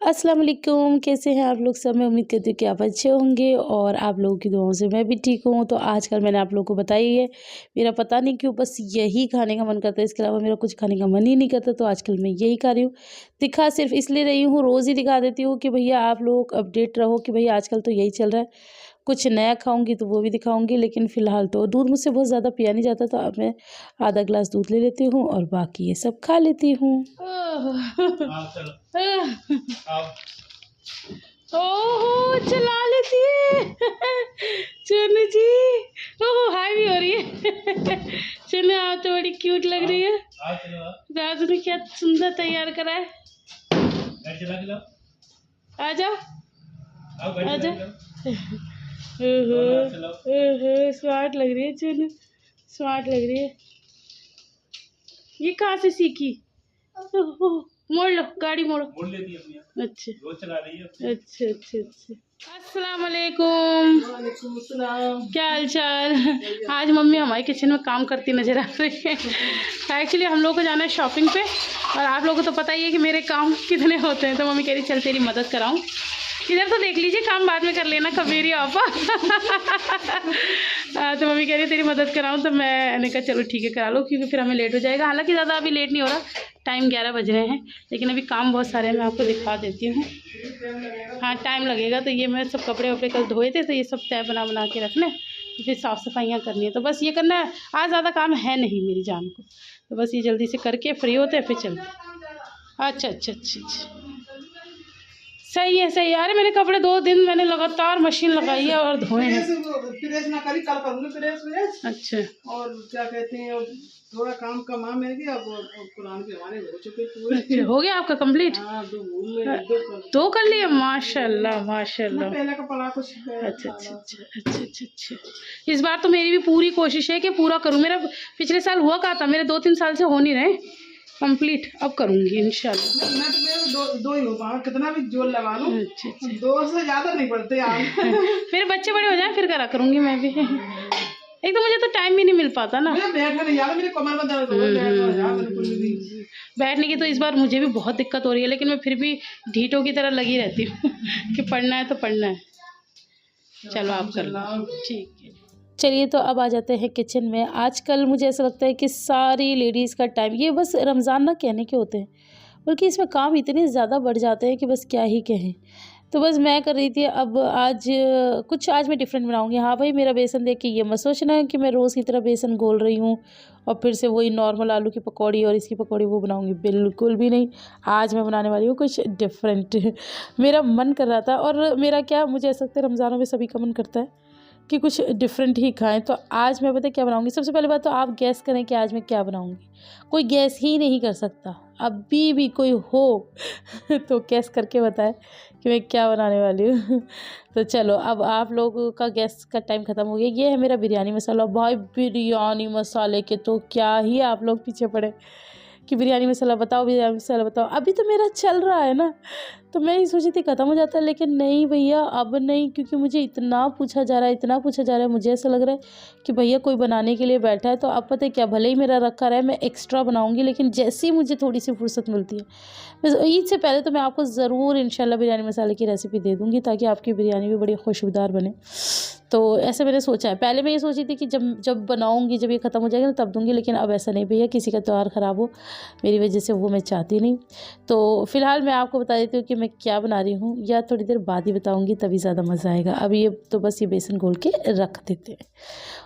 अस्सलाम वालेकुम, कैसे हैं आप लोग सब। मैं उम्मीद करती हूँ कि आप अच्छे होंगे और आप लोगों की दुआओं से मैं भी ठीक हूँ। तो आजकल मैंने आप लोगों को बताया ही है, मेरा पता नहीं क्यों बस यही खाने का मन करता है, इसके अलावा मेरा कुछ खाने का मन ही नहीं करता। तो आजकल मैं यही खा रही हूँ। दिखा सिर्फ इसलिए रही हूँ, रोज़ ही दिखा देती हूँ कि भैया आप लोग अपडेट रहो कि भैया आजकल तो यही चल रहा है। कुछ नया खाऊंगी तो वो भी दिखाऊंगी, लेकिन फ़िलहाल तो दूध मुझसे बहुत ज़्यादा पिया नहीं जाता, तो अब मैं आधा ग्लास दूध ले लेती हूँ और बाकी ये सब खा लेती हूँ। ओहो चला लेती है चुनु जी। ओहो हाय भी हो रही है चुनु आप तो बड़ी क्यूट लग रही है। राजू ने क्या सुंदर तैयार करा है। आ जाओ आ जाओ। स्मार्ट लग रही है चुनु, स्मार्ट लग रही है। ये कहाँ से सीखी। मोड़ लो, गाड़ी मोड़ो। मोड़ लेती है अपनी। अच्छा रोज चला रही है। अच्छा अच्छा अच्छा। अस्सलाम वालेकुम। क्या हाल चाल। आज मम्मी हमारे किचन में काम करती नजर आ रही है। एक्चुअली हम लोग को जाना है शॉपिंग पे, और आप लोगों को तो पता ही है कि मेरे काम कितने होते हैं। तो मम्मी कह रही चल तेरी मदद कराऊं। इधर तो देख लीजिए, काम बाद में कर लेना कबीरी आपा। तो मम्मी कह रही तेरी मदद कराऊं, तो मैंने कहा चलो ठीक है करा लो, क्योंकि फिर हमें लेट हो जाएगा। हालांकि ज़्यादा अभी लेट नहीं हो रहा, टाइम 11 बज रहे हैं, लेकिन अभी काम बहुत सारे हैं। मैं आपको दिखा देती हूँ। हाँ टाइम लगेगा। तो ये मैं सब कपड़े वपड़े कल धोए थे, तो ये सब तय बना के रखना, फिर साफ़ सफाइयाँ करनी है। तो बस ये करना है, आज ज़्यादा काम है नहीं मेरी जान को। तो बस ये जल्दी से करके फ्री होते हैं फिर चलते। अच्छा अच्छा अच्छा अच्छा, सही है सही है। अरे मेरे कपड़े 2 दिन मैंने लगातार मशीन लगाई है और धोए हैं। प्रेस ना करी, कल करूँगी प्रेस। अच्छा। और क्या कहते हैं, थोड़ा काम कमा मेरे, अब कुरान के हमारे हो चुके पूरे। अच्छा, हो गया आपका कंप्लीट। हाँ, दो कर लिए। माशाल्लाह माशाल्लाह। पहले का पढ़ा कुछ। अच्छा अच्छा अच्छा अच्छा अच्छा अच्छा। इस बार तो मेरी भी पूरी कोशिश है कि पूरा करूँ। मेरा पिछले साल हुआ कहा था, मेरे 2-3 साल से हो नहीं रहे कंप्लीट। अब करूँगी इंशाल्लाह। मैं तो दो ही हो पाऊँ, कितना भी जोर लगा लूँ। अच्छा अच्छा, 2 से ज़्यादा नहीं पड़ते यार। मेरे बच्चे बड़े हो जाए फिर करा करूँगी मैं भी। एक तो मुझे तो टाइम भी नहीं मिल पाता ना। बैठने नहीं यार, मेरे कमर में दर्द हो रहा है। बैठने की तो इस बार मुझे भी बहुत दिक्कत हो रही है, लेकिन मैं फिर भी ढीठों की तरह लगी रहती हूँ कि पढ़ना है तो पढ़ना है। चलो आप कर लो, ठीक है। चलिए तो अब आ जाते हैं किचन में। आजकल मुझे ऐसा लगता है कि सारी लेडीज़ का टाइम, ये बस रमज़ान ना कहने के होते हैं, बल्कि इसमें काम इतने ज़्यादा बढ़ जाते हैं कि बस क्या ही कहें। तो बस मैं कर रही थी अब आज कुछ, आज मैं डिफरेंट बनाऊंगी। हाँ भाई, मेरा बेसन देख के ये मत सोचना कि मैं रोज़ की तरह बेसन घोल रही हूँ और फिर से वही नॉर्मल आलू की पकौड़ी और इसकी पकौड़ी वो बनाऊंगी, बिल्कुल भी नहीं। आज मैं बनाने वाली हूँ कुछ डिफरेंट। मेरा मन कर रहा था, और मेरा क्या, मुझे ऐसा लगता है रमज़ानों में सभी का मन करता है कि कुछ डिफरेंट ही खाएं। तो आज मैं पता क्या बनाऊंगी। सबसे पहले बात तो आप गैस करें कि आज मैं क्या बनाऊंगी। कोई गैस ही नहीं कर सकता, अभी भी कोई हो तो गैस करके बताए कि मैं क्या बनाने वाली हूँ। तो चलो, अब आप लोगों का गैस का टाइम ख़त्म हो गया। ये है मेरा बिरयानी मसाला। भाई बिरयानी मसाले के तो क्या ही आप लोग पीछे पड़े कि बिरयानी मसाला बताओ, बिरयानी मसाला बताओ। अभी तो मेरा चल रहा है ना, तो मैं ही सोची थी ख़त्म हो जाता है, लेकिन नहीं भैया अब नहीं, क्योंकि मुझे इतना पूछा जा रहा है, इतना पूछा जा रहा है। मुझे ऐसा लग रहा है कि भैया कोई बनाने के लिए बैठा है। तो अब पता है क्या, भले ही मेरा रखा रहा है, मैं एक्स्ट्रा बनाऊंगी, लेकिन जैसे ही मुझे थोड़ी सी फुर्सत मिलती है, मैं ईद से पहले तो मैं आपको ज़रूर इंशाल्लाह बिरयानी मसाले की रेसिपी दे दूँगी, ताकि आपकी बिरयानी भी बड़ी खुशबूदार बने। तो ऐसे मैंने सोचा है। पहले मैं ये सोची थी कि जब जब बनाऊंगी, जब ये ख़त्म हो जाएगा ना तब दूंगी, लेकिन अब ऐसा नहीं भैया, किसी का त्यौहार ख़राब हो मेरी वजह से, वो मैं चाहती नहीं। तो फ़िलहाल मैं आपको बता देती हूँ कि मैं क्या बना रही हूँ, या थोड़ी देर बाद ही बताऊँगी, तभी ज़्यादा मज़ा आएगा। अभी ये तो बस ये बेसन घोल के रख देते हैं।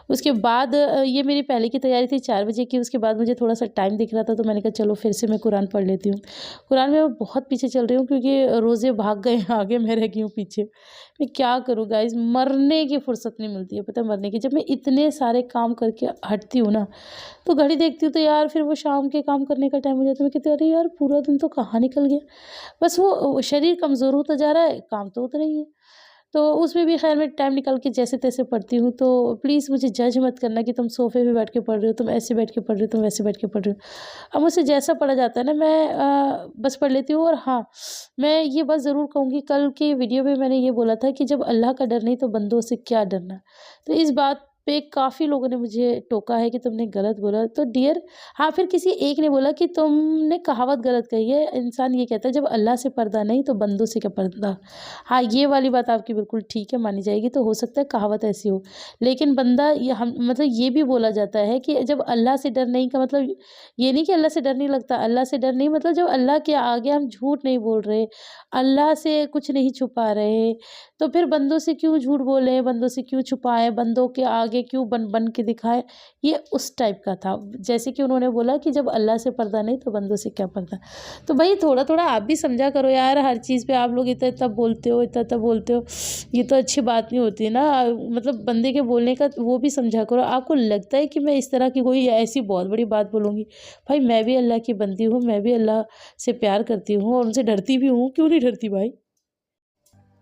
उसके बाद ये मेरी पहले की तैयारी थी 4 बजे की। उसके बाद मुझे थोड़ा सा टाइम दिख रहा था, तो मैंने कहा चलो फिर से मैं कुरान पढ़ लेती हूँ। कुरान में मैं बहुत पीछे चल रही हूँ, क्योंकि रोज़े भाग गए आगे, मैं रह गई हूँ पीछे। मैं क्या करूँ गाइज़, मरने की फुर्सत नहीं मिलती है, पता है मरने की। जब मैं इतने सारे काम करके हटती हूँ ना, तो घड़ी देखती हूँ तो यार फिर वो शाम के काम करने का टाइम हो जाता है। मैं कहती हूँ अरे यार पूरा दिन तो कहाँ निकल गया। बस वो शरीर कमज़ोर होता जा रहा है, काम तो उतना ही है। तो उसमें भी खैर मैं टाइम निकाल के जैसे तैसे पढ़ती हूँ। तो प्लीज़ मुझे जज मत करना कि तुम सोफ़े पे बैठ के पढ़ रहे हो, तुम ऐसे बैठ के पढ़ रहे हो, तुम वैसे बैठ के पढ़ रहे हो। अब मुझसे जैसा पढ़ा जाता है ना, मैं बस पढ़ लेती हूँ। और हाँ, मैं ये बात ज़रूर कहूँगी, कल की वीडियो में मैंने ये बोला था कि जब अल्लाह का डर नहीं तो बंदों से क्या डरना। तो इस बात पे काफ़ी लोगों ने मुझे टोका है कि तुमने गलत बोला। तो डियर, हाँ, फिर किसी एक ने बोला कि तुमने कहावत गलत कही है। इंसान ये कहता है जब अल्लाह से पर्दा नहीं तो बंदों से क्या पर्दा। हाँ, ये वाली बात आपकी बिल्कुल ठीक है, मानी जाएगी। तो हो सकता है कहावत ऐसी हो, लेकिन बंदा ये हम मतलब ये भी बोला जाता है कि जब अल्लाह से डर नहीं का मतलब ये नहीं कि अल्लाह से डर नहीं लगता। अल्लाह से डर नहीं मतलब जब अल्लाह के आगे हम झूठ नहीं बोल रहे, अल्लाह से कुछ नहीं छुपा रहे, तो फिर बंदों से क्यों झूठ बोले, बंदों से क्यों छुपाएँ, बंदों के आगे क्यों बन बन के दिखाएँ। ये उस टाइप का था। जैसे कि उन्होंने बोला कि जब अल्लाह से पर्दा नहीं तो बंदों से क्या पर्दा। तो भाई थोड़ा-थोड़ा आप भी समझा करो यार, हर चीज़ पे आप लोग इतना-इतना बोलते हो, इतना-इतना बोलते हो। ये तो अच्छी बात नहीं होती है ना। मतलब बंदे के बोलने का वो भी समझा करो। आपको लगता है कि मैं इस तरह की कोई ऐसी बहुत बड़ी बात बोलूँगी? भाई मैं भी अल्लाह की बंदी हूँ, मैं भी अल्लाह से प्यार करती हूँ और उनसे डरती भी हूँ, क्यों नहीं डरती भाई?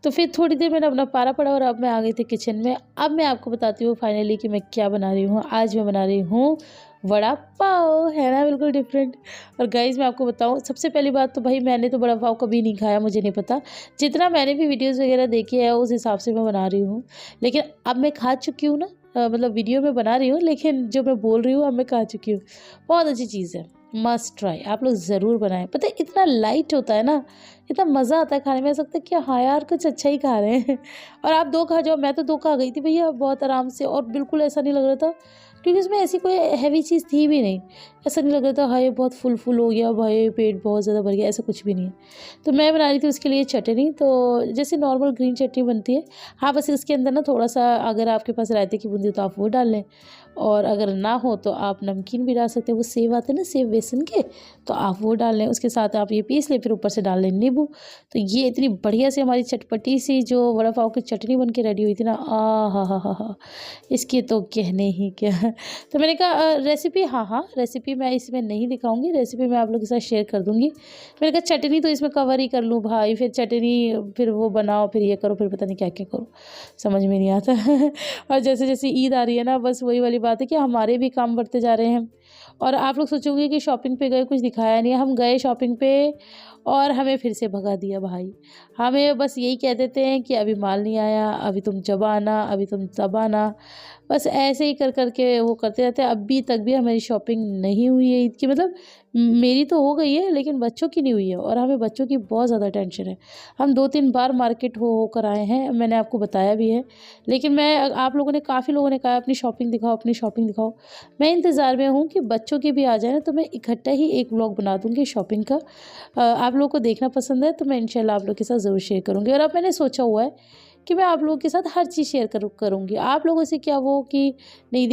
तो फिर थोड़ी देर मैंने अपना पारा पड़ा और अब मैं आ गई थी किचन में। अब मैं आपको बताती हूँ फाइनली कि मैं क्या बना रही हूँ। आज मैं बना रही हूँ वड़ा पाव, है ना बिल्कुल डिफरेंट। और गाइज़ मैं आपको बताऊँ, सबसे पहली बात तो भाई मैंने तो वड़ा पाव कभी नहीं खाया, मुझे नहीं पता। जितना मैंने भी वीडियोज़ वगैरह देखी है उस हिसाब से मैं बना रही हूँ। लेकिन अब मैं खा चुकी हूँ ना, मतलब वीडियो में बना रही हूँ, लेकिन जो मैं बोल रही हूँ अब मैं खा चुकी हूँ। बहुत अच्छी चीज़ है, मस्ट ट्राई, आप लोग ज़रूर बनाएँ। पता है इतना लाइट होता है ना, इतना मज़ा आता है खाने में, ऐसा लगता है कि हाँ यार कुछ अच्छा ही खा रहे हैं। और आप 2 खा जाओ, मैं तो 2 खा गई थी भैया बहुत आराम से, और बिल्कुल ऐसा नहीं लग रहा था क्योंकि उसमें ऐसी कोई हैवी चीज़ थी भी नहीं। ऐसा नहीं लग रहा था हाय बहुत फुल हो गया, भाई पेट बहुत ज़्यादा भर गया, ऐसा कुछ भी नहीं है। तो मैं बना रही थी उसके लिए चटनी, तो जैसे नॉर्मल ग्रीन चटनी बनती है। हाँ, बस इसके अंदर ना थोड़ा-सा अगर आपके पास रायते की बूंदी हो तो आप वो डाल लें, और अगर ना हो तो आप नमकीन भी डाल सकते हैं। वो सेव आते हैं ना, सेव बेसन के, तो आप वो डाल लें। उसके साथ आप ये पीस लें, फिर ऊपर से डाल लें नींबू। तो ये इतनी बढ़िया से हमारी चटपटी सी जो वड़ा पाव की चटनी बन के रेडी हुई थी ना, आहाहाहा! इसकी तो कहने ही क्या। तो मैंने कहा रेसिपी, हाँ, रेसिपी मैं इसमें नहीं दिखाऊँगी, रेसिपी मैं आप लोगों के साथ शेयर कर दूँगी। मैंने कहा चटनी तो इसमें कवर ही कर लूँ भाई, फिर चटनी फिर वो बनाओ, फिर ये करो, फिर पता नहीं क्या-क्या करो, समझ में नहीं आता। और जैसे-जैसे ईद आ रही है ना, बस वही वाली बात है कि हमारे भी काम बढ़ते जा रहे हैं। और आप लोग सोचोगे कि शॉपिंग पे गए, कुछ दिखाया नहीं। हम गए शॉपिंग पे और हमें फिर से भगा दिया भाई। हमें बस यही कह देते हैं कि अभी माल नहीं आया, अभी तुम जब आना, अभी तुम तब आना। बस ऐसे ही कर के वो करते रहते हैं। अभी तक भी हमारी शॉपिंग नहीं हुई है ईद की, मतलब मेरी तो हो गई है लेकिन बच्चों की नहीं हुई है, और हमें बच्चों की बहुत ज़्यादा टेंशन है। हम 2-3 बार मार्केट होकर आए हैं, मैंने आपको बताया भी है। लेकिन मैं आप लोगों ने, काफ़ी लोगों ने कहा अपनी शॉपिंग दिखाओ, अपनी शॉपिंग दिखाओ। मैं इंतज़ार में हूँ कि बच्चों के भी आ जाए ना, तो मैं इकट्ठा ही एक व्लॉग बना दूँगी शॉपिंग का। आप लोगों को देखना पसंद है तो मैं इंशाल्लाह आप लोग के साथ ज़रूर शेयर करूँगी। और अब मैंने सोचा हुआ है कि मैं आप लोगों के साथ हर चीज़ शेयर करूँगी। आप लोगों से क्या वो कि नहीं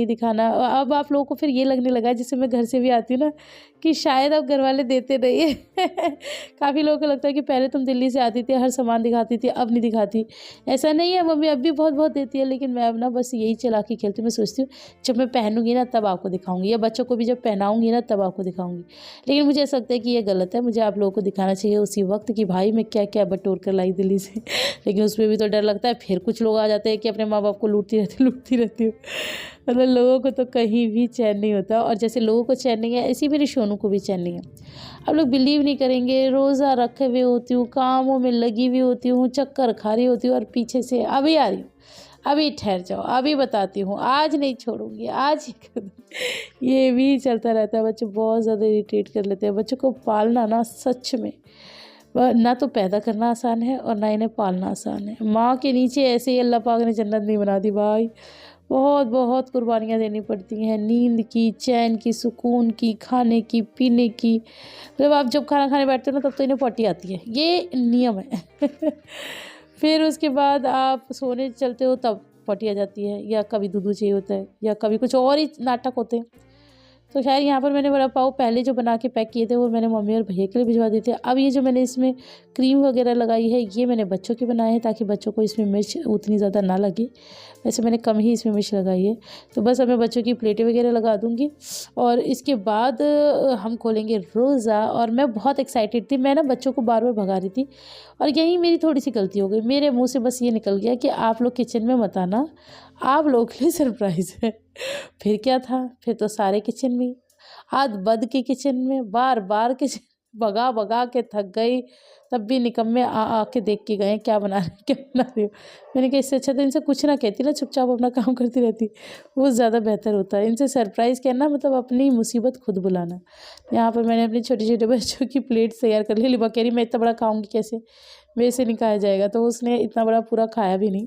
दिखाना, अब आप लोगों को फिर ये लगने लगा है जैसे मैं घर से भी आती हूँ ना, कि शायद अब घर वाले देते नहीं है। काफ़ी लोगों को लगता है कि पहले तुम दिल्ली से आती थी, हर सामान दिखाती थी, अब नहीं दिखाती। ऐसा नहीं है, मम्मी अब भी बहुत देती है, लेकिन मैं अब ना बस यही चालाकी खेलती हूँ। मैं सोचती हूँ जब मैं पहनूँगी ना तब आपको दिखाऊँगी, या बच्चों को भी जब पहनाऊँगी ना तब आपको दिखाऊँगी। लेकिन मुझे ऐसा लगता है कि ये गलत है, मुझे आप लोगों को दिखाना चाहिए उसी वक्त कि भाई मैं क्या-क्या बटोर कर लाई दिल्ली से। लेकिन उसमें भी तो डर लगता है, फिर कुछ लोग आ जाते हैं कि अपने माँ-बाप को लूटती रहती हूँ। मतलब लोगों को तो कहीं भी चैन नहीं होता, और जैसे लोगों को चैन नहीं है, ऐसी मेरी शोनू को भी चैन नहीं है। आप लोग बिलीव नहीं करेंगे, रोज़ा रखे हुए होती हूँ, कामों में लगी हुई होती हूँ, चक्कर खा रही होती हूँ, और पीछे से अभी आ रही हूँ, अभी ठहर जाओ, अभी बताती हूँ, आज नहीं छोड़ूँगी, आज ही कर दूँ। ये भी चलता रहता है। बच्चे बहुत ज़्यादा इरिटेट कर लेते हैं। बच्चों को पालना ना सच में ना तो पैदा करना आसान है और ना इन्हें पालना आसान है। माँ के नीचे ऐसे ही अल्लाह पाक ने जन्नत नहीं बना दी भाई। बहुत कुर्बानियाँ देनी पड़ती हैं, नींद की, चैन की, सुकून की, खाने की, पीने की। मतलब आप जब खाना खाने बैठते हो ना तब तो इन्हें पॉटी आती है, ये नियम है। फिर उसके बाद आप सोने चलते हो तब पॉटी आ जाती है, या कभी दूध चाहिए होता है, या कभी कुछ और ही नाटक होते हैं। तो खैर यहाँ पर मैंने वड़ा पाव पहले जो बना के पैक किए थे वो मैंने मम्मी और भैया के लिए भिजवा दिए थे। अब ये जो मैंने इसमें क्रीम वगैरह लगाई है ये मैंने बच्चों के बनाए हैं, ताकि बच्चों को इसमें मिर्च उतनी ज़्यादा ना लगे। वैसे मैंने कम ही इसमें मिर्च लगाई है। तो बस अब मैं बच्चों की प्लेटें वगैरह लगा दूँगी, और इसके बाद हम खोलेंगे रोज़ा। और मैं बहुत एक्साइटेड थी, मैं ना बच्चों को बार भगा रही थी, और यही मेरी थोड़ी सी गलती हो गई। मेरे मुँह से बस ये निकल गया कि आप लोग किचन में मत आना, आप लोगों के लिए सरप्राइज़ है। फिर क्या था, फिर तो सारे किचन में, आध बद के किचन में, बार किचन भगा के थक गई। तब भी निकम्मे आके देख के गए क्या बना रहे क्या बना रही हो। मैंने कहा इससे अच्छा तो इनसे कुछ ना कहती ना, चुपचाप अपना काम करती रहती, वो ज़्यादा बेहतर होता है। इनसे सरप्राइज़ करना मतलब अपनी मुसीबत खुद बुलाना। यहाँ पर मैंने अपने छोटे छोटे बच्चों की प्लेट तैयार कर ली। लिबा कह रही मैं इतना बड़ा खाऊंगी कैसे, मेरे से नहीं खाया जाएगा, तो उसने इतना बड़ा पूरा खाया भी नहीं।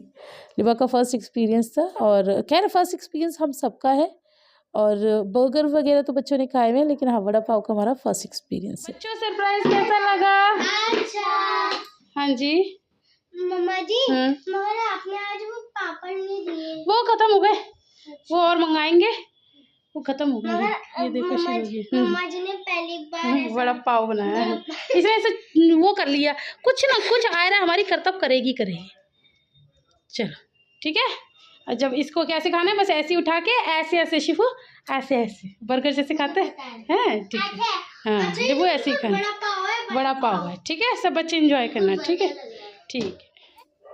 लिबा का फर्स्ट एक्सपीरियंस था, और खैर फर्स्ट एक्सपीरियंस हम सबका है। और बर्गर वगैरह तो बच्चों ने खाए हुए हैं, लेकिन हाँ वड़ा पाव का हमारा फर्स्ट एक्सपीरियंस है। बच्चों सरप्राइज कैसा लगा? अच्छा हाँ जी मम्मा जी, मगर आपने आज वो पापड़ नहीं दिए। वो खत्म हो गए, वो और मंगाएंगे, वो खत्म हो गए। ये देखो मम्मा जी ने पहली बार बड़ा पाव बनाया है, इसने ऐसे वो कर लिया, कुछ ना कुछ आयरा हमारी करतब करेगी करेगी। चलो ठीक है, और जब इसको कैसे खाना है, बस ऐसे ही उठा के ऐसे ऐसे शिफू, ऐसे ऐसे बर्गर जैसे खाते हैं, ठीक है। हाँ जब वो ऐसे ही खाना, बड़ा पाव है, ठीक है। सब बच्चे एंजॉय करना, ठीक है ठीक है।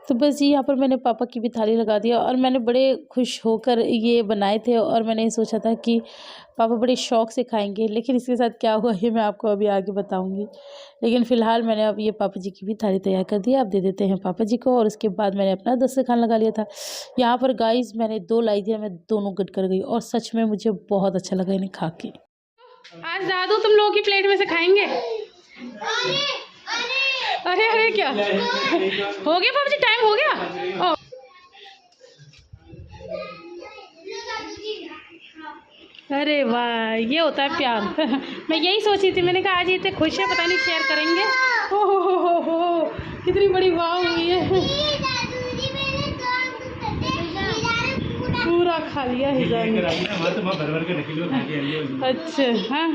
तो बस जी यहाँ पर मैंने पापा की भी थाली लगा दिया, और मैंने बड़े खुश होकर ये बनाए थे, और मैंने सोचा था कि पापा बड़े शौक़ से खाएंगे, लेकिन इसके साथ क्या हुआ ये मैं आपको अभी आगे बताऊंगी। लेकिन फ़िलहाल मैंने अब ये पापा जी की भी थाली तैयार कर दी, अब दे देते हैं पापा जी को, और उसके बाद मैंने अपना दस्तरखान लगा लिया था। यहाँ पर गाइस मैंने 2 लाई थी, मैं दोनों गट कर गई, और सच में मुझे बहुत अच्छा लगा इन्हें खा के। आज दादू तुम लोगों की प्लेट में से खाएंगे? अरे अरे क्या हो गया पापा जी, टाइम हो गया। ओ। अरे वाह, ये होता है प्यार। मैं यही सोची थी, मैंने कहा आज ये इतने खुश है, पता नहीं शेयर करेंगे। हो कितनी बड़ी वाह हुई है, पूरा खा लिया हिजा ने। अच्छा हाँ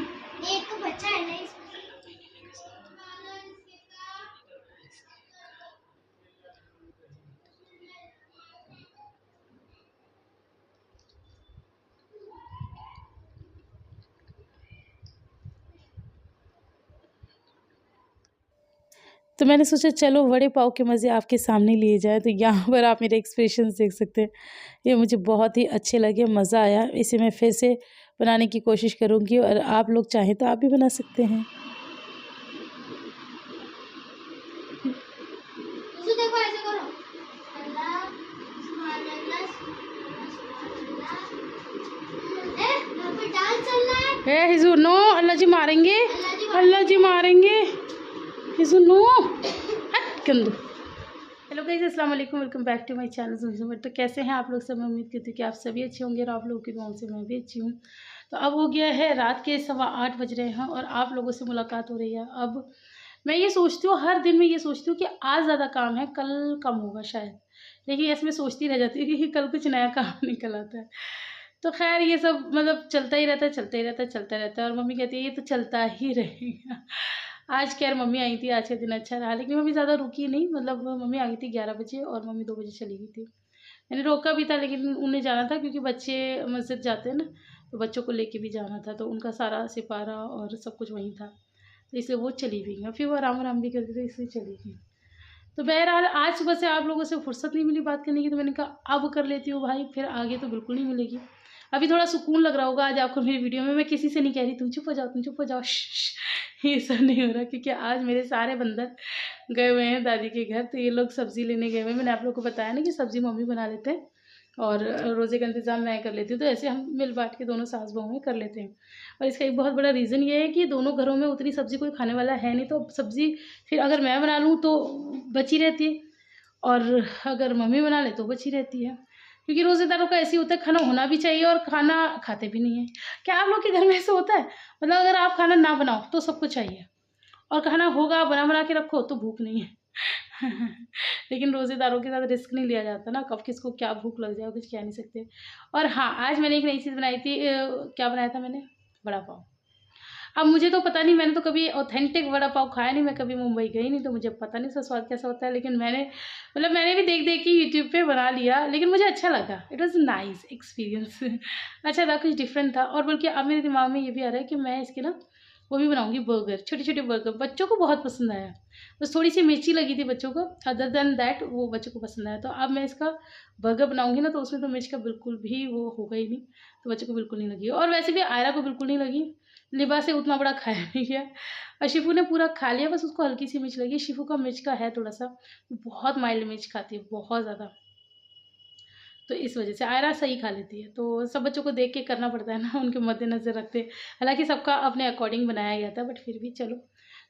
तो मैंने सोचा चलो वड़े पाव के मज़े आपके सामने लिए जाए। तो यहाँ पर आप मेरे एक्सप्रेशंस देख सकते हैं, ये मुझे बहुत ही अच्छे लगे, मज़ा आया। इसे मैं फिर से बनाने की कोशिश करूँगी, और आप लोग चाहें तो आप भी बना सकते हैं। देखो ऐसे करो, अल्लाह सुभान अल्लाह डांस चल रहा है। हिजू नो, अल्लाह जी मारेंगे, अल्लाह जी मारेंगे, हिजू नो हट गंदू। हेलो गाइस, अस्सलाम वालेकुम, welcome back to my channel. तो कैसे हैं आप लोग सब? मैं उम्मीद करती हूँ कि आप सभी अच्छे होंगे, और आप लोगों की दुआओं से मैं भी अच्छी हूँ। तो अब हो गया है रात के 8:15 बज रहे हैं, और आप लोगों से मुलाकात हो रही है। अब मैं ये सोचती हूँ, हर दिन मैं ये सोचती हूँ कि आज ज़्यादा काम है, कल कम होगा शायद, लेकिन ऐसे में सोचती रह जाती हूँ कि कल कुछ नया काम निकल आता है। तो खैर ये सब मतलब चलता ही रहता है, चलता ही रहता है, चलता रहता है। और मम्मी कहती है ये तो चलता ही रहेगा। आज खैर मम्मी आई थी, आज का दिन अच्छा रहा, लेकिन मम्मी ज़्यादा रुकी नहीं। मतलब मम्मी आ गई थी 11 बजे, और मम्मी 2 बजे चली गई थी। मैंने रोका भी था, लेकिन उन्हें जाना था, क्योंकि बच्चे मस्जिद जाते हैं ना, तो बच्चों को लेके भी जाना था, तो उनका सारा सिपारा और सब कुछ वहीं था, तो इसलिए वो चली भी गई। फिर वो आराम आराम भी करती थी, इसलिए चली गई। तो बहरहाल आज सुबह से आप लोगों से फुर्सत नहीं मिली बात करने की, तो मैंने कहा अब कर लेती हूँ भाई, फिर आगे तो बिल्कुल नहीं मिलेगी। अभी थोड़ा सुकून लग रहा होगा आज आपको मेरी वीडियो में। मैं किसी से नहीं कह रही तुम चुप हो जाओ, तुम चुप हो जाओ, ये सब नहीं हो रहा, क्योंकि आज मेरे सारे बंदर गए हुए हैं दादी के घर। तो ये लोग सब्ज़ी लेने गए हुए हैं। मैंने आप लोगों को बताया ना कि सब्ज़ी मम्मी बना लेते हैं, और रोज़े का इंतज़ाम मैं कर लेती हूँ। तो ऐसे हम मिल बांट के दोनों सास बहू में कर लेते हैं। और इसका एक बहुत बड़ा रीज़न ये है कि दोनों घरों में उतनी सब्ज़ी कोई खाने वाला है नहीं, तो सब्ज़ी फिर अगर मैं बना लूँ तो बची रहती है, और अगर मम्मी बना ले तो बची रहती है। क्योंकि रोज़ेदारों का ऐसे होता है, खाना होना भी चाहिए, और खाना खाते भी नहीं है। क्या आप लोग के घर में ऐसा होता है? मतलब अगर आप खाना ना बनाओ तो सबको चाहिए, और खाना होगा बना के रखो तो भूख नहीं है। लेकिन रोज़ेदारों के साथ रिस्क नहीं लिया जाता ना, कब किसको क्या भूख लग जाए कुछ कह नहीं सकते। और हाँ, आज मैंने एक नई चीज़ बनाई थी। क्या बनाया था मैंने? वड़ा पाव। अब मुझे तो पता नहीं, मैंने तो कभी ऑथेंटिक वड़ा पाव खाया नहीं, मैं कभी मुंबई गई नहीं, तो मुझे पता नहीं उसका स्वाद कैसा होता है। लेकिन मैंने भी देख के यूट्यूब पे बना लिया, लेकिन मुझे अच्छा लगा। It was nice experience. अच्छा था, कुछ डिफरेंट था। और बल्कि अब मेरे दिमाग में ये भी आ रहा है कि मैं इसके ना वो भी बनाऊंगी, बर्गर, छोटे छोटे बर्गर। बच्चों को बहुत पसंद आया, बस थोड़ी सी मिर्ची लगी थी बच्चों को, अदर देन दैट वो बच्चों को पसंद आया। तो अब मैं इसका बर्गर बनाऊंगी ना, तो उसमें तो मिर्च का बिल्कुल भी वो होगा ही नहीं, तो बच्चों को बिल्कुल नहीं लगी। और वैसे भी आयरा को बिल्कुल नहीं लगी, लिबा से उतना बड़ा खाया नहीं गया और शिफू ने पूरा खा लिया, बस उसको हल्की सी मिर्च लगी। शिफू का मिर्च का है थोड़ा सा, बहुत माइल्ड मिर्च खाती है, बहुत ज़्यादा, तो इस वजह से आयरा सही खा लेती है। तो सब बच्चों को देख के करना पड़ता है ना, उनके मद्देनज़र रखते। हालांकि सबका अपने अकॉर्डिंग बनाया गया था, बट फिर भी चलो,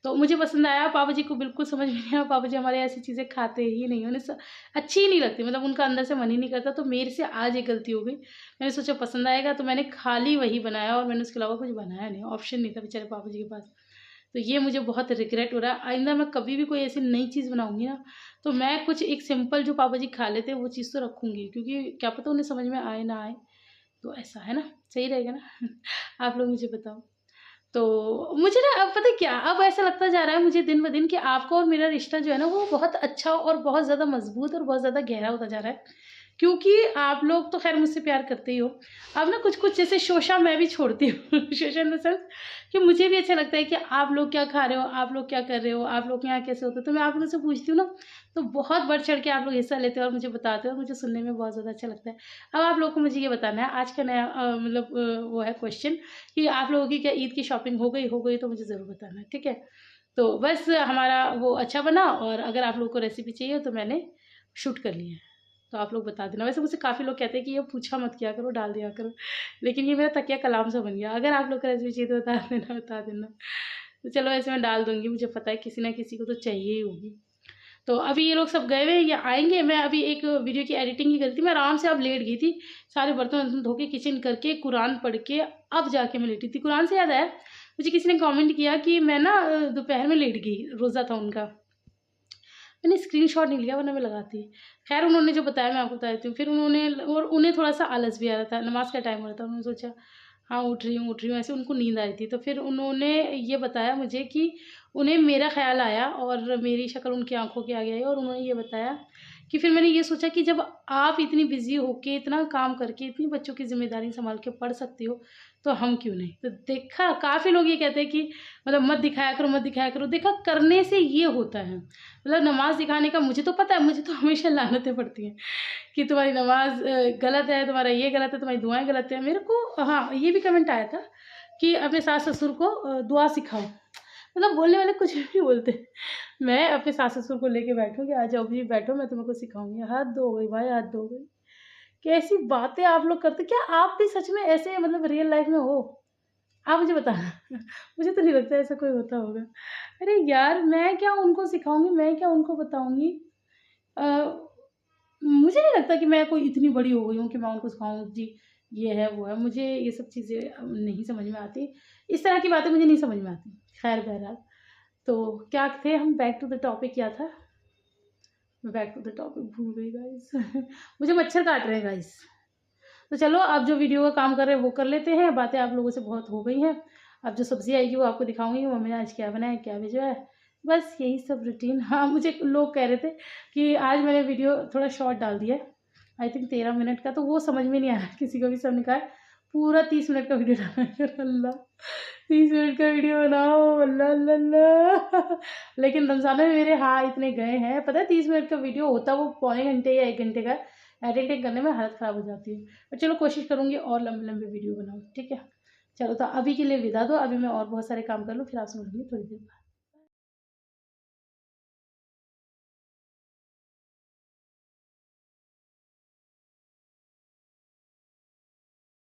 तो मुझे पसंद आया। पापा जी को बिल्कुल समझ में नहीं आया, पापा जी हमारे ऐसी चीज़ें खाते ही नहीं, उन्हें अच्छी ही नहीं लगती, मतलब उनका अंदर से मन ही नहीं करता। तो मेरे से आज एक गलती हो गई, मैंने सोचा पसंद आएगा तो मैंने खाली वही बनाया और मैंने उसके अलावा कुछ बनाया नहीं, ऑप्शन नहीं था बेचारे पापा जी के पास। तो ये मुझे बहुत रिग्रेट हो रहा है। आइंदा मैं कभी भी कोई ऐसी नई चीज़ बनाऊंगी ना, तो मैं कुछ एक सिंपल जो पापा जी खा लेते हैं वो चीज़ तो रखूंगी, क्योंकि क्या पता उन्हें समझ में आए ना आए। तो ऐसा है ना, सही रहेगा ना आप लोग मुझे बताओ। तो मुझे ना अब पता है क्या, अब ऐसा लगता जा रहा है मुझे दिन ब दिन कि आपका और मेरा रिश्ता जो है ना वो बहुत अच्छा और बहुत ज़्यादा मजबूत और बहुत ज़्यादा गहरा होता जा रहा है, क्योंकि आप लोग तो खैर मुझसे प्यार करते ही हो। अब ना कुछ कुछ जैसे शोशा मैं भी छोड़ती हूँ शोशा इन द सेंस कि मुझे भी अच्छा लगता है कि आप लोग क्या खा रहे हो, आप लोग क्या कर रहे हो, आप लोग के यहाँ कैसे होते हो। तो मैं आप लोगों से पूछती हूँ ना, तो बहुत बढ़ चढ़ के आप लोग हिस्सा लेते हो और मुझे बताते हो, और मुझे सुनने में बहुत ज़्यादा अच्छा लगता है। अब आप लोग को मुझे ये बताना है, आज का नया मतलब वो है क्वेश्चन कि आप लोगों की क्या ईद की शॉपिंग हो गई तो मुझे ज़रूर बताना है, ठीक है। तो बस हमारा वो अच्छा बना, और अगर आप लोग को रेसिपी चाहिए तो मैंने शूट कर लिया है, तो आप लोग बता देना। वैसे मुझसे काफ़ी लोग कहते हैं कि ये पूछा मत किया करो, डाल दिया करो, लेकिन ये मेरा तकिया कलाम सा बन गया। अगर आप लोग को रेसिपी चाहिए तो बता देना। तो चलो ऐसे मैं डाल दूँगी, मुझे पता है किसी ना किसी को तो चाहिए ही होगी। तो अभी ये लोग सब गए हुए हैं, ये आएंगे। मैं अभी एक वीडियो की एडिटिंग ही करी थी, मैं आराम से अब लेट गई थी, सारे बर्तन वर्तन धो के, किचन करके, कुरान पढ़ के अब जाके मैं लेटी थी। कुरान से याद आया, मुझे किसी ने कमेंट किया कि मैं ना दोपहर में लेट गई, रोज़ा था उनका, मैंने स्क्रीनशॉट नहीं लिया वरना मैं लगाती। खैर उन्होंने जो बताया मैं आपको बता देती हूँ। फिर उन्होंने, और उन्हें थोड़ा सा आलस भी आ रहा था, नमाज का टाइम हो रहा था, उन्होंने सोचा हाँ उठ रही हूँ, ऐसे उनको नींद आई थी। तो फिर उन्होंने ये बताया मुझे कि उन्हें मेरा ख्याल आया और मेरी शक्ल उनकी आंखों के आगे आई, और उन्होंने ये बताया कि फिर मैंने ये सोचा कि जब आप इतनी बिजी होके, इतना काम करके, इतनी बच्चों की जिम्मेदारी संभाल के पढ़ सकती हो, तो हम क्यों नहीं। तो देखा, काफ़ी लोग ये कहते हैं कि मतलब मत दिखाया करो, मत दिखाया करो। देखा, करने से ये होता है, मतलब नमाज दिखाने का मुझे तो पता है, मुझे तो हमेशा लानतें पड़ती हैं कि तुम्हारी नमाज गलत है, तुम्हारा ये गलत है, तुम्हारी दुआएं गलत है। मेरे को हाँ ये भी कमेंट आया था कि अपने सास ससुर को दुआ सिखाओ, मतलब बोलने वाले कुछ भी बोलते हैं। मैं अपने सास ससुर को लेके बैठूँ कि आ जाओ भी बैठो, मैं तुम्हें को सिखाऊंगी। हद हो गई भाई, हद हो गई। कैसी बातें आप लोग करते, क्या आप भी सच में ऐसे मतलब रियल लाइफ में हो? आप मुझे बताना मुझे तो नहीं लगता ऐसा कोई होता होगा। अरे यार, मैं क्या उनको सिखाऊँगी, मैं क्या उनको बताऊँगी? अ, मुझे नहीं लगता कि मैं कोई इतनी बड़ी हो गई हूँ कि मैं उनको सिखाऊँ जी, ये है, वो है। मुझे ये सब चीज़ें नहीं समझ में आती। इस तरह की बातें मुझे नहीं समझ में आती। खैर बहरहाल, तो क्या थे हम, बैक टू द टॉपिक क्या था? मैं बैक टू द टॉपिक भूल गई गाइस मुझे मच्छर काट रहे हैं गाइस। तो चलो, अब जो वीडियो का काम कर रहे हैं वो कर लेते हैं। बातें आप लोगों से बहुत हो गई हैं। अब जो सब्ज़ी आएगी वो आपको दिखाऊँगी, मम्मी ने आज क्या बनाया, क्या भेजा है। बस यही सब रूटीन। हाँ, मुझे लोग कह रहे थे कि आज मैंने वीडियो थोड़ा शॉर्ट डाल दिया है, आई थिंक 13 मिनट का, तो वो समझ में नहीं आ रहा किसी को भी। सबने कहा है पूरा 30 मिनट का वीडियो डालना है। अल्लाह, 30 मिनट का वीडियो बनाओ, अल्लाह अल्लाह अल्लाह। लेकिन रमज़ान में मेरे हाँ इतने गए हैं, पता है 30 मिनट का वीडियो होता वो पौने घंटे या 1 घंटे का। एडिटिंग करने में हालत ख़राब हो जाती है। पर चलो, कोशिश करूँगी और लंबे लंबे वीडियो बनाऊँ, ठीक है। चलो, तो अभी के लिए विदा दो, अभी मैं और बहुत सारे काम कर लूँ, फिर आपसे मिलूँगी थोड़ी देर बाद।